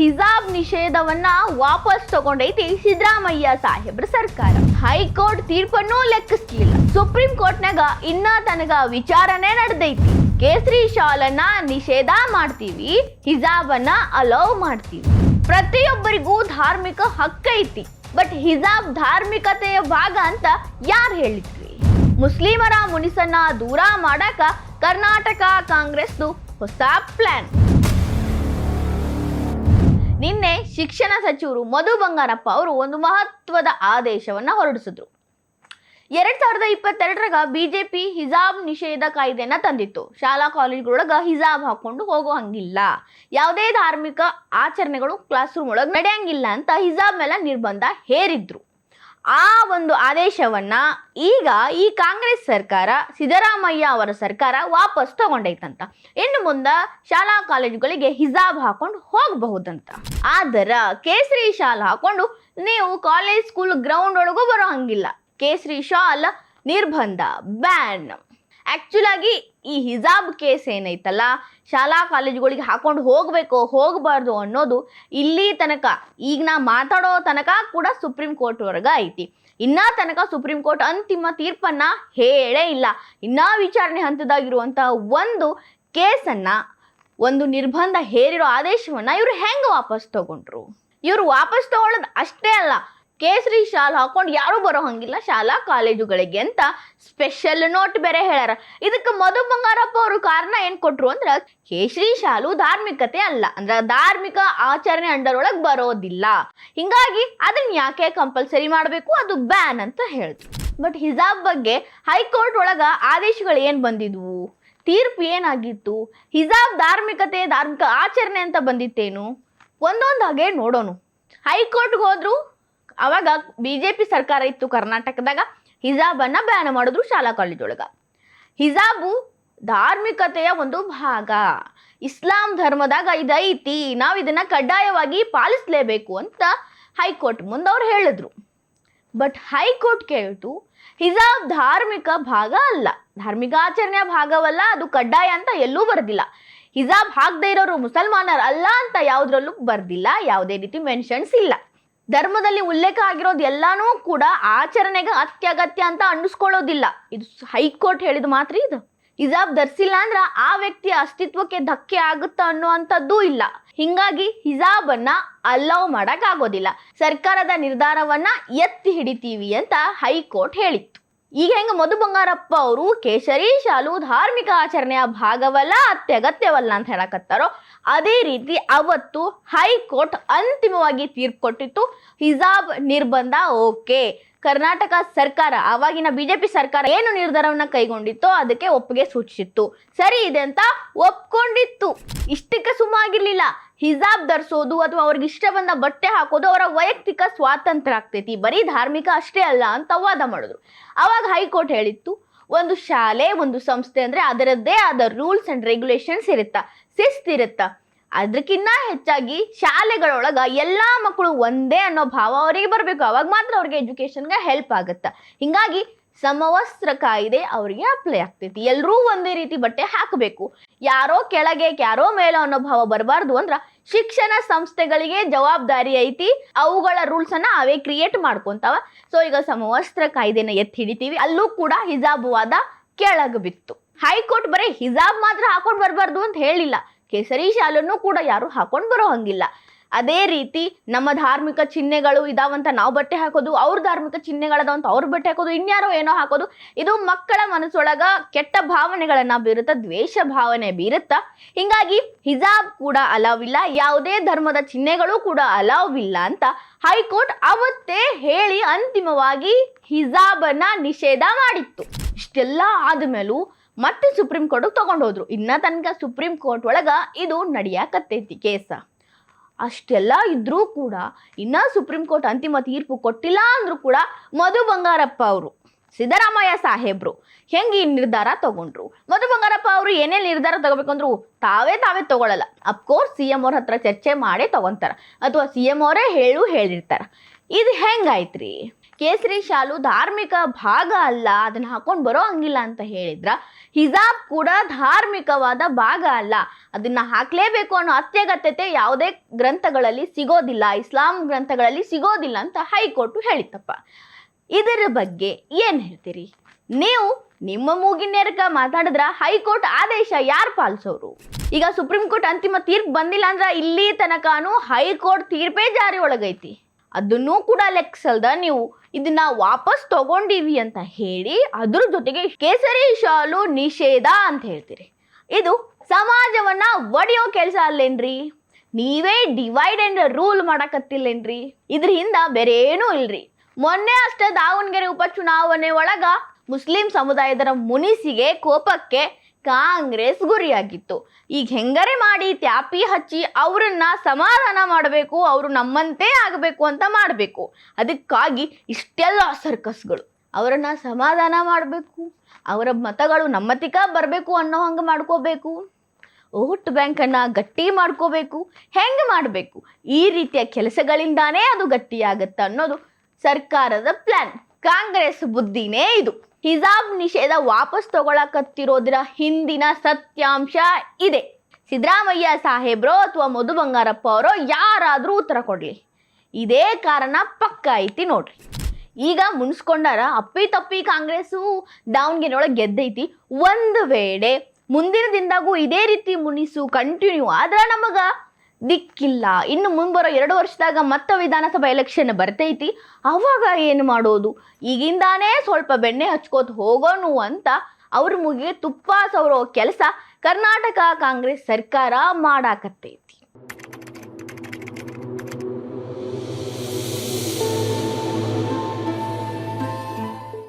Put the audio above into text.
ಹಿಜಾಬ್ ನಿಷೇಧವನ್ನ ವಾಪಸ್ ತಗೊಂಡೈತಿ ಸಿದ್ದರಾಮಯ್ಯ ಸಾಹೇಬ್ರ ಸರ್ಕಾರ. ಹೈಕೋರ್ಟ್ ತೀರ್ಪನ್ನು ಲೆಕ್ಕಿಸ್ಲಿಲ್ಲ. ಸುಪ್ರೀಂ ಕೋರ್ಟ್ನಾಗ ಇನ್ನ ತನಗ ವಿಚಾರಣೆ ನಡೆದೈತಿ. ಕೇಸರಿ ಶಾಲನ್ನ ನಿಷೇಧ ಮಾಡ್ತೀವಿ, ಹಿಜಾಬನ್ನ ಅಲೌ ಮಾಡ್ತೀವಿ. ಪ್ರತಿಯೊಬ್ಬರಿಗೂ ಧಾರ್ಮಿಕ ಹಕ್ಕ ಐತಿ. ಬಟ್ ಹಿಜಾಬ್ ಧಾರ್ಮಿಕತೆಯ ಭಾಗ ಅಂತ ಯಾರು ಹೇಳಿದ್ರಿ? ಮುಸ್ಲಿಮರ ಮುನಿಸನ್ನ ದೂರ ಮಾಡಾಕ ಕರ್ನಾಟಕ ಕಾಂಗ್ರೆಸ್ದು ಹೊಸ ಪ್ಲಾನ್. ನಿನ್ನೆ ಶಿಕ್ಷಣ ಸಚಿವರು ಮಧು ಬಂಗಾರಪ್ಪ ಅವರು ಒಂದು ಮಹತ್ವದ ಆದೇಶವನ್ನ ಹೊರಡಿಸಿದ್ರು. 2022ರಾಗ ಬಿಜೆಪಿ ಹಿಜಾಬ್ ನಿಷೇಧ ಕಾಯ್ದೆಯನ್ನ ತಂದಿತ್ತು. ಶಾಲಾ ಕಾಲೇಜುಗಳೊಳಗ ಹಿಜಾಬ್ ಹಾಕೊಂಡು ಹೋಗೋ ಹಂಗಿಲ್ಲ, ಯಾವುದೇ ಧಾರ್ಮಿಕ ಆಚರಣೆಗಳು ಕ್ಲಾಸ್ ರೂಮ್ ಒಳಗೆ ನಡೆಯಂಗಿಲ್ಲ ಅಂತ ಹಿಜಾಬ್ ಮೇಲೆ ನಿರ್ಬಂಧ ಹೇರಿದ್ರು. ಆ ಒಂದು ಆದೇಶವನ್ನ ಈಗ ಈ ಕಾಂಗ್ರೆಸ್ ಸರ್ಕಾರ, ಸಿದ್ದರಾಮಯ್ಯ ಅವರ ಸರ್ಕಾರ ವಾಪಸ್ ತಗೊಂಡೈತಂತ. ಇನ್ನು ಮುಂದೆ ಶಾಲಾ ಕಾಲೇಜುಗಳಿಗೆ ಹಿಜಾಬ್ ಹಾಕೊಂಡು ಹೋಗಬಹುದಂತ. ಆದ್ರ ಕೇಸರಿ ಶಾಲ್ ಹಾಕೊಂಡು ನೀವು ಕಾಲೇಜ್ ಸ್ಕೂಲ್ ಗ್ರೌಂಡ್ ಒಳಗೂ ಬರೋ ಹಂಗಿಲ್ಲ. ಕೇಸರಿ ಶಾಲ್ ನಿರ್ಬಂಧ, ಬ್ಯಾನ್. ಆಕ್ಚುಲ್ ಆಗಿ ಈ ಹಿಜಾಬ್ ಕೇಸ್ ಏನೈತಲ್ಲ, ಶಾಲಾ ಕಾಲೇಜುಗಳಿಗೆ ಹಾಕೊಂಡು ಹೋಗ್ಬೇಕು ಹೋಗಬಾರ್ದು ಅನ್ನೋದು ಇಲ್ಲಿ ತನಕ, ಈಗ ನಾ ಮಾತಾಡೋ ತನಕ ಕೂಡ ಸುಪ್ರೀಂ ಕೋರ್ಟ್ ವರ್ಗ ಐತಿ. ಇನ್ನ ತನಕ ಸುಪ್ರೀಂ ಕೋರ್ಟ್ ಅಂತಿಮ ತೀರ್ಪನ್ನ ಹೇಳೇ ಇಲ್ಲ. ಇನ್ನ ವಿಚಾರಣೆ ಹಂತದಾಗಿರುವಂತ ಒಂದು ಕೇಸನ್ನ, ಒಂದು ನಿರ್ಬಂಧ ಹೇರಿರೋ ಆದೇಶವನ್ನ ಇವ್ರು ಹೆಂಗ ವಾಪಸ್ ತಗೊಂಡ್ರು? ಇವ್ರು ವಾಪಸ್ ತಗೊಳ್ಳೋದು ಅಷ್ಟೇ ಅಲ್ಲ, ಕೇಸರಿ ಶಾಲ್ ಹಾಕೊಂಡು ಯಾರು ಬರೋ ಹಂಗಿಲ್ಲ ಶಾಲಾ ಕಾಲೇಜುಗಳಿಗೆ ಅಂತ ಸ್ಪೆಷಲ್ ನೋಟ್ ಬೇರೆ ಹೇಳ್ಯಾರ. ಇದಕ್ಕೆ ಮಧು ಬಂಗಾರಪ್ಪ ಅವರು ಕಾರಣ ಏನ್ ಕೊಟ್ರು ಅಂದ್ರೆ, ಕೇಸರಿ ಶಾಲು ಧಾರ್ಮಿಕತೆ ಅಲ್ಲ, ಅಂದ್ರೆ ಧಾರ್ಮಿಕ ಆಚರಣೆ ಅಂಡರ್ ಒಳಗೆ ಬರೋದಿಲ್ಲ, ಹಿಂಗಾಗಿ ಅದನ್ನ ಯಾಕೆ ಕಂಪಲ್ಸರಿ ಮಾಡಬೇಕು, ಅದು ಬ್ಯಾನ್ ಅಂತ ಹೇಳಿದ್ರು. ಬಟ್ ಹಿಜಾಬ್ ಬಗ್ಗೆ ಹೈಕೋರ್ಟ್ ಒಳಗ ಆದೇಶಗಳು ಏನ್ ಬಂದಿದ್ವು, ತೀರ್ಪು ಏನಾಗಿತ್ತು, ಹಿಜಾಬ್ ಧಾರ್ಮಿಕತೆ, ಧಾರ್ಮಿಕ ಆಚರಣೆ ಅಂತ ಬಂದಿತ್ತೇನು, ಒಂದೊಂದಾಗೆ ನೋಡೋಣ. ಹೈಕೋರ್ಟ್ಗೆ ಹೋದ್ರು, ಅವಾಗ ಬಿಜೆಪಿ ಸರ್ಕಾರ ಇತ್ತು ಕರ್ನಾಟಕದಾಗ, ಹಿಜಾಬನ್ನ ಬ್ಯಾನ್ ಮಾಡಿದ್ರು ಶಾಲಾ ಕಾಲೇಜ್ ಒಳಗ. ಹಿಜಾಬು ಧಾರ್ಮಿಕತೆಯ ಒಂದು ಭಾಗ, ಇಸ್ಲಾಂ ಧರ್ಮದಾಗ ಇದೈತಿ, ನಾವು ಇದನ್ನ ಕಡ್ಡಾಯವಾಗಿ ಪಾಲಿಸಲೇಬೇಕು ಅಂತ ಹೈಕೋರ್ಟ್ ಮುಂದೆ ಅವ್ರು ಹೇಳಿದ್ರು. ಬಟ್ ಹೈಕೋರ್ಟ್ ಕೇಳ್ತು, ಹಿಜಾಬ್ ಧಾರ್ಮಿಕ ಭಾಗ ಅಲ್ಲ, ಧಾರ್ಮಿಕ ಆಚರಣೆಯ ಭಾಗವಲ್ಲ, ಅದು ಕಡ್ಡಾಯ ಅಂತ ಎಲ್ಲೂ ಬರ್ದಿಲ್ಲ. ಹಿಜಾಬ್ ಹಾಕದೇ ಇರೋರು ಮುಸಲ್ಮಾನರು ಅಲ್ಲ ಅಂತ ಯಾವುದ್ರಲ್ಲೂ ಬರ್ದಿಲ್ಲ, ಯಾವುದೇ ರೀತಿ ಮೆನ್ಷನ್ಸ್ ಇಲ್ಲ. ಧರ್ಮದಲ್ಲಿ ಉಲ್ಲೇಖ ಆಗಿರೋದು ಎಲ್ಲಾನು ಕೂಡ ಆಚರಣೆಗೆ ಅತ್ಯಗತ್ಯ ಅಂತ ಅನ್ನಿಸ್ಕೊಳ್ಳೋದಿಲ್ಲ. ಇದು ಹೈಕೋರ್ಟ್ ಹೇಳಿದ ಮಾತ್ರ. ಇದು ಹಿಜಾಬ್ ಧರಿಸಿಲ್ಲ ಅಂದ್ರ ಆ ವ್ಯಕ್ತಿಯ ಅಸ್ತಿತ್ವಕ್ಕೆ ಧಕ್ಕೆ ಆಗುತ್ತಾ ಅನ್ನುವಂಥದ್ದು ಇಲ್ಲ. ಹಿಂಗಾಗಿ ಹಿಜಾಬನ್ನ ಅಲೌ ಮಾಡಕ್ ಆಗೋದಿಲ್ಲ. ಸರ್ಕಾರದ ನಿರ್ಧಾರವನ್ನ ಎತ್ತಿ ಹಿಡಿತೀವಿ ಅಂತ ಹೈಕೋರ್ಟ್ ಹೇಳಿತ್ತು. ಈಗ ಹೆಂಗ ಮಧು ಬಂಗಾರಪ್ಪ ಅವರು ಕೇಸರಿ ಶಾಲು ಧಾರ್ಮಿಕ ಆಚರಣೆಯ ಭಾಗವಲ್ಲ, ಅತ್ಯಗತ್ಯವಲ್ಲ ಅಂತ ಹೇಳಕತ್ತಾರೋ, ಅದೇ ರೀತಿ ಅವತ್ತು ಹೈಕೋರ್ಟ್ ಅಂತಿಮವಾಗಿ ತೀರ್ಪು ಕೊಟ್ಟಿತ್ತು. ಹಿಜಾಬ್ ನಿರ್ಬಂಧ ಓಕೆ, ಕರ್ನಾಟಕ ಸರ್ಕಾರ, ಆವಾಗಿನ ಬಿಜೆಪಿ ಸರ್ಕಾರ ಏನು ನಿರ್ಧಾರವನ್ನ ಕೈಗೊಂಡಿತ್ತೋ ಅದಕ್ಕೆ ಒಪ್ಪಿಗೆ ಸೂಚಿಸಿತ್ತು, ಸರಿ ಇದೆ ಅಂತ ಒಪ್ಕೊಂಡಿತ್ತು. ಇಷ್ಟಕ್ಕೆ ಸುಮ್ಮಾಗಿರ್ಲಿಲ್ಲ. ಹಿಜಾಬ್ ಧರಿಸೋದು ಅಥವಾ ಅವ್ರಿಗೆ ಇಷ್ಟ ಬಂದ ಬಟ್ಟೆ ಹಾಕೋದು ಅವರ ವೈಯಕ್ತಿಕ ಸ್ವಾತಂತ್ರ್ಯ ಆಗ್ತೈತಿ, ಬರೀ ಧಾರ್ಮಿಕ ಅಷ್ಟೇ ಅಲ್ಲ ಅಂತ ವಾದ ಮಾಡಿದ್ರು. ಅವಾಗ ಹೈಕೋರ್ಟ್ ಹೇಳಿತ್ತು, ಒಂದು ಶಾಲೆ, ಒಂದು ಸಂಸ್ಥೆ ಅಂದ್ರೆ ಅದರದ್ದೇ ಆದ ರೂಲ್ಸ್ ಅಂಡ್ ರೆಗ್ಯುಲೇಷನ್ಸ್ ಇರುತ್ತ, ಶಿಸ್ತಿರುತ್ತ. ಅದಕ್ಕಿನ್ನ ಹೆಚ್ಚಾಗಿ ಶಾಲೆಗಳೊಳಗ ಎಲ್ಲಾ ಮಕ್ಕಳು ಒಂದೇ ಅನ್ನೋ ಭಾವ ಅವರಿಗೆ ಬರಬೇಕು, ಅವಾಗ ಮಾತ್ರ ಅವ್ರಿಗೆ ಎಜುಕೇಶನ್ಗೆ ಹೆಲ್ಪ್ ಆಗುತ್ತ. ಹಿಂಗಾಗಿ ಸಮವಸ್ತ್ರ ಕಾಯ್ದೆ ಅವರಿಗೆ ಅಪ್ಲೈ ಆಗ್ತೈತಿ. ಎಲ್ಲರೂ ಒಂದೇ ರೀತಿ ಬಟ್ಟೆ ಹಾಕಬೇಕು, ಯಾರೋ ಕೆಳಗೆ ಯಾರೋ ಮೇಲೆ ಅನ್ನೋ ಭಾವ ಬರಬಾರ್ದು ಅಂದ್ರ ಶಿಕ್ಷಣ ಸಂಸ್ಥೆಗಳಿಗೆ ಜವಾಬ್ದಾರಿ ಐತಿ, ಅವುಗಳ ರೂಲ್ಸ್ ಅನ್ನ ಅವೇ ಕ್ರಿಯೇಟ್ ಮಾಡ್ಕೊಂತಾವ. ಸೊ ಈಗ ಸಮವಸ್ತ್ರ ಕಾಯ್ದೆನ ಎತ್ತಿ ಹಿಡಿತೀವಿ. ಅಲ್ಲೂ ಕೂಡ ಹಿಜಾಬ್ ವಾದ ಕೆಳಗೆ ಬಿತ್ತು. ಹೈಕೋರ್ಟ್ ಬರೀ ಹಿಜಾಬ್ ಮಾತ್ರ ಹಾಕೊಂಡ್ ಬರಬಾರ್ದು ಅಂತ ಹೇಳಿಲ್ಲ, ಕೇಸರಿ ಶಾಲನ್ನು ಕೂಡ ಯಾರು ಹಾಕೊಂಡು ಬರೋ ಹಂಗಿಲ್ಲ. ಅದೇ ರೀತಿ ನಮ್ಮ ಧಾರ್ಮಿಕ ಚಿಹ್ನೆಗಳು ಇದಾವಂತ ನಾವು ಬಟ್ಟೆ ಹಾಕೋದು, ಅವ್ರ ಧಾರ್ಮಿಕ ಚಿಹ್ನೆಗಳದಾವಂತ ಅವ್ರ ಬಟ್ಟೆ ಹಾಕೋದು, ಇನ್ಯಾರೋ ಏನೋ ಹಾಕೋದು, ಇದು ಮಕ್ಕಳ ಮನಸ್ಸೊಳಗ ಕೆಟ್ಟ ಭಾವನೆಗಳನ್ನ ಬೀರುತ್ತ, ದ್ವೇಷ ಭಾವನೆ ಬೀರುತ್ತ. ಹಿಂಗಾಗಿ ಹಿಜಾಬ್ ಕೂಡ ಅಲೌವ್ ಇಲ್ಲ, ಯಾವುದೇ ಧರ್ಮದ ಚಿಹ್ನೆಗಳು ಕೂಡ ಅಲೌವ್ ಇಲ್ಲ ಅಂತ ಹೈಕೋರ್ಟ್ ಅವತ್ತೇ ಹೇಳಿ ಅಂತಿಮವಾಗಿ ಹಿಜಾಬನ್ನ ನಿಷೇಧ ಮಾಡಿತ್ತು. ಇಷ್ಟೆಲ್ಲ ಆದ್ಮೇಲೂ ಮತ್ತೆ ಸುಪ್ರೀಂ ಕೋರ್ಟ್ ತಗೊಂಡೋದ್ರು. ಇನ್ನ ತನಕ ಸುಪ್ರೀಂ ಕೋರ್ಟ್ ಒಳಗ ಇದು ನಡಿಯಾಕತ್ತೈತಿ ಕೇಸ. ಅಷ್ಟೆಲ್ಲ ಇದ್ರೂ ಕೂಡ ಇನ್ನ ಸುಪ್ರೀಂ ಕೋರ್ಟ್ ಅಂತಿಮ ತೀರ್ಪು ಕೊಟ್ಟಿಲ್ಲ ಅಂದ್ರೂ ಕೂಡ ಮಧು ಬಂಗಾರಪ್ಪ ಅವರು, ಸಿದ್ದರಾಮಯ್ಯ ಸಾಹೇಬ್ರು ಹೆಂಗೆ ಈ ನಿರ್ಧಾರ ತಗೊಂಡ್ರು? ಮಧು ಬಂಗಾರಪ್ಪ ಅವರು ಏನೇ ನಿರ್ಧಾರ ತಗೋಬೇಕಂದ್ರು ತಾವೇ ತಗೊಳ್ಳಲ್ಲ. ಅಫ್ಕೋರ್ಸ್ CM ಅವ್ರ ಹತ್ರ ಚರ್ಚೆ ಮಾಡೇ ತಗೊಂತಾರ, ಅಥವಾ CM ಅವರೇ ಹೇಳಿರ್ತಾರ. ಇದು ಹೆಂಗಾಯ್ತ್ರಿ? ಕೇಸರಿ ಶಾಲು ಧಾರ್ಮಿಕ ಭಾಗ ಅಲ್ಲ, ಅದನ್ನ ಹಾಕೊಂಡು ಬರೋ ಹಂಗಿಲ್ಲ ಅಂತ ಹೇಳಿದ್ರ, ಹಿಜಾಬ್ ಕೂಡ ಧಾರ್ಮಿಕವಾದ ಭಾಗ ಅಲ್ಲ, ಅದನ್ನ ಹಾಕ್ಲೇಬೇಕು ಅನ್ನೋ ಅತ್ಯಗತ್ಯತೆ ಯಾವುದೇ ಗ್ರಂಥಗಳಲ್ಲಿ ಸಿಗೋದಿಲ್ಲ, ಇಸ್ಲಾಂ ಗ್ರಂಥಗಳಲ್ಲಿ ಸಿಗೋದಿಲ್ಲ ಅಂತ ಹೈಕೋರ್ಟ್ ಹೇಳಿತ್ತಪ್ಪ. ಇದರ ಬಗ್ಗೆ ಏನ್ ಹೇಳ್ತೀರಿ ನೀವು? ನಿಮ್ಮ ಮೂಗಿನೇರಕ ಮಾತಾಡಿದ್ರ ಹೈಕೋರ್ಟ್ ಆದೇಶ ಯಾರು ಪಾಲಿಸೋರು? ಈಗ ಸುಪ್ರೀಂ ಕೋರ್ಟ್ ಅಂತಿಮ ತೀರ್ಪು ಬಂದಿಲ್ಲ ಅಂದ್ರ ಇಲ್ಲಿ ತನಕನೂ ಹೈಕೋರ್ಟ್ ತೀರ್ಪೇ ಜಾರಿ ಒಳಗೈತಿ. ಅದನ್ನೂ ಕೂಡ ಲೆಕ್ಸಲ್ದ ನೀವು ಇದನ್ನ ವಾಪಸ್ ತಗೊಂಡಿವಿ ಅಂತ ಹೇಳಿ ಅದ್ರ ಜೊತೆಗೆ ಕೇಸರಿ ಶಾಲು ನಿಷೇಧ ಅಂತ ಹೇಳ್ತೀರಿ. ಇದು ಸಮಾಜವನ್ನ ಒಡೆಯೋ ಕೆಲಸ ಅಲ್ಲೇನ್ರಿ? ನೀವೇ ಡಿವೈಡ್ ಅಂಡ್ ರೂಲ್ ಮಾಡಕತ್ತಿಲ್ಲೇನ್ರಿ? ಇದ್ರ ಹಿಂದ ಬೇರೆ ಏನೂ ಇಲ್ರಿ. ಮೊನ್ನೆ ಅಷ್ಟೇ ದಾವಣಗೆರೆ ಉಪಚುನಾವಣೆ ಒಳಗ ಮುಸ್ಲಿಂ ಸಮುದಾಯದ ಮುನಿಸಿಗೆ ಕೋಪಕ್ಕೆ ಕಾಂಗ್ರೆಸ್ ಗುರಿಯಾಗಿತ್ತು. ಈಗ ಹೆಂಗರೆ ಮಾಡಿ ತ್ಯಾಪಿ ಹಚ್ಚಿ ಅವರನ್ನ ಸಮಾಧಾನ ಮಾಡಬೇಕು, ಅವರು ನಮ್ಮಂತೆ ಆಗಬೇಕು ಅಂತ ಮಾಡಬೇಕು. ಅದಕ್ಕಾಗಿ ಇಷ್ಟೆಲ್ಲ ಸರ್ಕಸ್ಗಳು. ಅವರನ್ನ ಸಮಾಧಾನ ಮಾಡಬೇಕು, ಅವರ ಮತಗಳು ನಮ್ಮತಿಕ ಬರಬೇಕು ಅನ್ನೋ ಹಂಗೆ ಮಾಡ್ಕೋಬೇಕು, ವೋಟ್ ಬ್ಯಾಂಕನ್ನು ಗಟ್ಟಿ ಮಾಡ್ಕೋಬೇಕು, ಹೆಂಗೆ ಮಾಡಬೇಕು, ಈ ರೀತಿಯ ಕೆಲಸಗಳಿಂದಾನೇ ಅದು ಗಟ್ಟಿಯಾಗತ್ತೆ ಅನ್ನೋದು ಸರ್ಕಾರದ ಪ್ಲಾನ್. ಕಾಂಗ್ರೆಸ್ ಬುದ್ಧಿನೇ ಇದು. ಹಿಜಾಬ್ ನಿಷೇಧ ವಾಪಸ್ ತಗೊಳಕತ್ತಿರೋದ್ರ ಹಿಂದಿನ ಸತ್ಯಾಂಶ ಇದೆ. ಸಿದ್ದರಾಮಯ್ಯ ಸಾಹೇಬ್ರೋ ಅಥವಾ ಮಧು ಬಂಗಾರಪ್ಪ ಅವರೋ ಯಾರಾದರೂ ಉತ್ತರ ಕೊಡ್ಲಿ, ಇದೇ ಕಾರಣ ಪಕ್ಕ ಐತಿ ನೋಡ್ರಿ. ಈಗ ಮುನ್ಸ್ಕೊಂಡಾರ ಅಪ್ಪಿ ತಪ್ಪಿ ಕಾಂಗ್ರೆಸ್ಸು ದಾವಣಗೆರೆ ಒಳಗೆ ಗೆದ್ದೈತಿ. ಒಂದು ವೇಳೆ ಮುಂದಿನ ದಿನದಾಗೂ ಇದೇ ರೀತಿ ಮುನಿಸು ಕಂಟಿನ್ಯೂ ಆದ್ರೆ ನಮಗ ದಿಕ್ಕಿಲ್ಲ. ಇನ್ನು ಮುಂಬರೋ 2 ವರ್ಷದಾಗ ಮತ್ತೆ ವಿಧಾನಸಭಾ ಎಲೆಕ್ಷನ್ ಬರ್ತೈತಿ. ಅವಾಗ ಏನು ಮಾಡೋದು? ಈಗಿಂದಾನೇ ಸ್ವಲ್ಪ ಬೆಣ್ಣೆ ಹಚ್ಕೋತ ಹೋಗೋನು ಅಂತ ಅವ್ರ ಮುಗಿಗೆ ತುಪ್ಪ ಸವರೋ ಕೆಲಸ ಕರ್ನಾಟಕ ಕಾಂಗ್ರೆಸ್ ಸರ್ಕಾರ ಮಾಡಾಕತ್ತೈತಿ.